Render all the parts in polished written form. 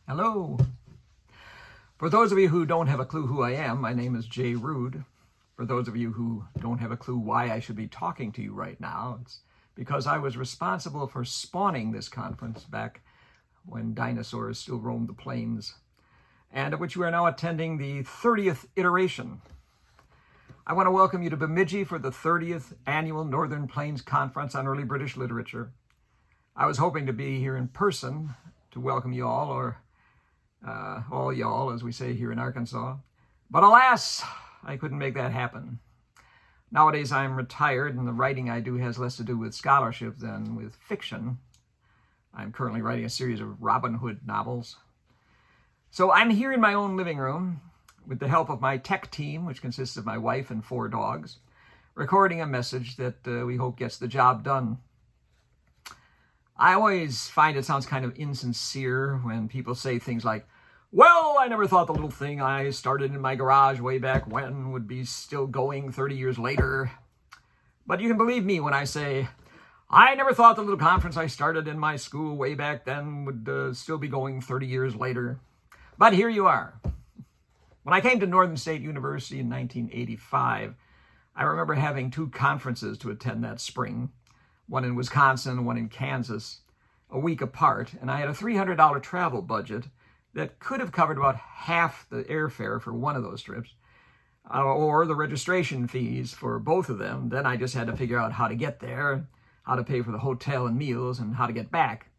Hello. For those of you who don't have a clue who I am, my name is Ruud. For those of you who don't have a clue why I should be talking to you right now, it's because I was responsible for spawning this conference back when dinosaurs still roamed the plains, and of which we are now attending the 30th iteration. I want to welcome you to Bemidji for the 30th Annual Northern Plains Conference on Early British Literature. I was hoping to be here in person to welcome you all, or all y'all, as we say here in Arkansas. But alas, I couldn't make that happen. Nowadays, I'm retired, and the writing I do has less to do with scholarship than with fiction. I'm currently writing a series of Robin Hood novels. So I'm here in my own living room with the help of my tech team, which consists of my wife and 4 dogs, recording a message that we hope gets the job done. I always find it sounds kind of insincere when people say things like, well, I never thought the little thing I started in my garage way back when would be still going 30 years later. But you can believe me when I say, I never thought the little conference I started in my school way back then would still be going 30 years later. But here you are. When I came to Northern State University in 1985, I remember having 2 conferences to attend that spring, one in Wisconsin, one in Kansas, a week apart, and I had a $300 travel budget that could have covered about half the airfare for one of those trips, or the registration fees for both of them. Then I just had to figure out how to get there, how to pay for the hotel and meals, and how to get back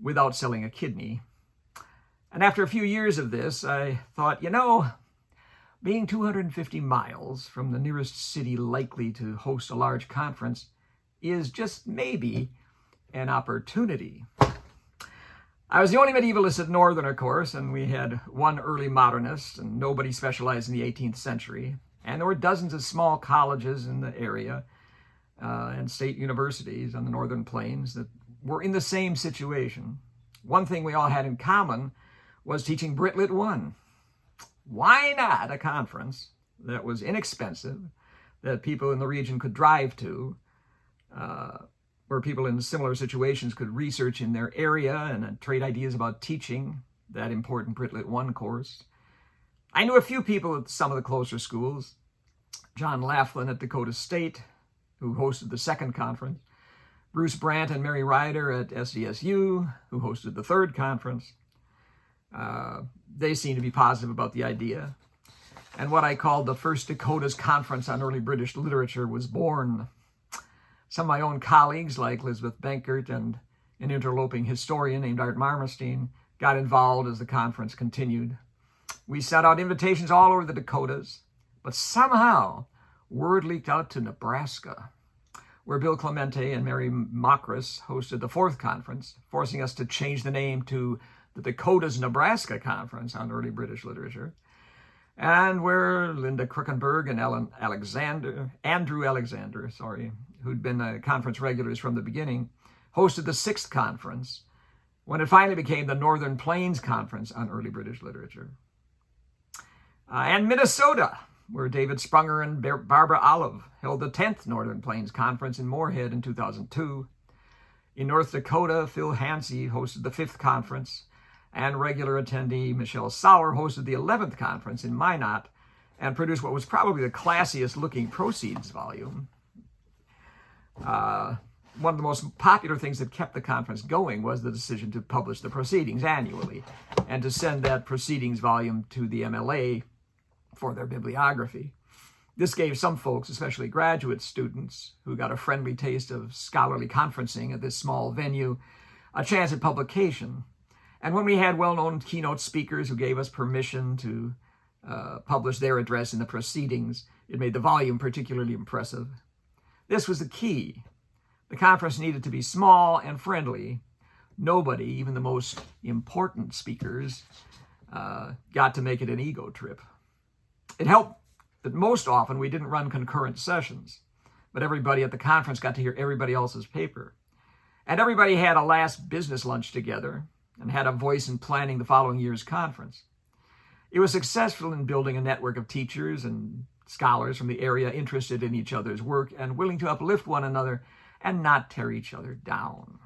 without selling a kidney. And after a few years of this, I thought, being 250 miles from the nearest city likely to host a large conference is just maybe an opportunity. I was the only medievalist at Northern, of course, and we had one early modernist, and nobody specialized in the 18th century. And there were dozens of small colleges in the area and state universities on the Northern Plains that were in the same situation. One thing we all had in common was teaching Brit Lit 1. Why not a conference that was inexpensive, that people in the region could drive to, where people in similar situations could research in their area and trade ideas about teaching that important Brit Lit 1 course. I knew a few people at some of the closer schools. John Laughlin at Dakota State, who hosted the 2nd conference. Bruce Brandt and Mary Ryder at SDSU, who hosted the 3rd conference. They seemed to be positive about the idea. And what I called the First Dakota's Conference on Early British Literature was born. Some of my own colleagues, like Elizabeth Benkert and an interloping historian named Art Marmerstein, got involved as the conference continued. We sent out invitations all over the Dakotas, but somehow word leaked out to Nebraska, where Bill Clemente and Mary Mockris hosted the 4th conference, forcing us to change the name to the Dakotas Nebraska Conference on Early British Literature, and where Linda Kruckenberg and Andrew Alexander, who'd been conference regulars from the beginning, hosted the 6th conference, when it finally became the Northern Plains Conference on Early British Literature. And Minnesota, where David Sprunger and Barbara Olive held the 10th Northern Plains Conference in Moorhead in 2002. In North Dakota, Phil Hansey hosted the 5th conference, and regular attendee Michelle Sauer hosted the 11th conference in Minot and produced what was probably the classiest looking proceeds volume. One of the most popular things that kept the conference going was the decision to publish the proceedings annually and to send that proceedings volume to the MLA for their bibliography. This gave some folks, especially graduate students who got a friendly taste of scholarly conferencing at this small venue, a chance at publication. And when we had well-known keynote speakers who gave us permission to publish their address in the proceedings, it made the volume particularly impressive. This was the key. The conference needed to be small and friendly. Nobody, even the most important speakers, got to make it an ego trip. It helped that most often we didn't run concurrent sessions, but everybody at the conference got to hear everybody else's paper. And everybody had a last business lunch together and had a voice in planning the following year's conference. It was successful in building a network of teachers and scholars from the area interested in each other's work and willing to uplift one another and not tear each other down.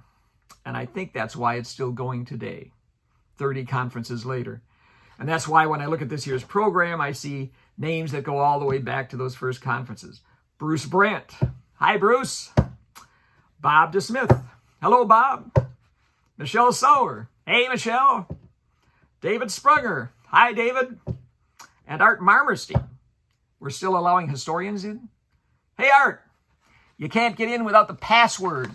And I think that's why it's still going today. 30 conferences later. And that's why when I look at this year's program, I see names that go all the way back to those first conferences. Bruce Brandt. Hi, Bruce. Bob DeSmith. Hello, Bob. Michelle Sauer. Hey, Michelle. David Sprunger. Hi, David. And Art Marmerstein. We're still allowing historians in? Hey, Art. You can't get in without the password.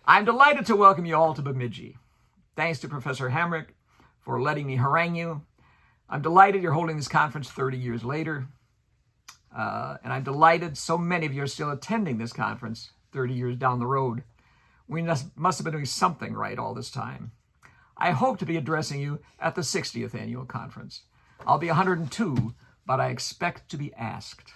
I'm delighted to welcome you all to Bemidji. Thanks to Professor Hamrick for letting me harangue you. I'm delighted you're holding this conference 30 years later. And I'm delighted so many of you are still attending this conference 30 years down the road. We must have been doing something right all this time. I hope to be addressing you at the 60th annual conference. I'll be 102, but I expect to be asked.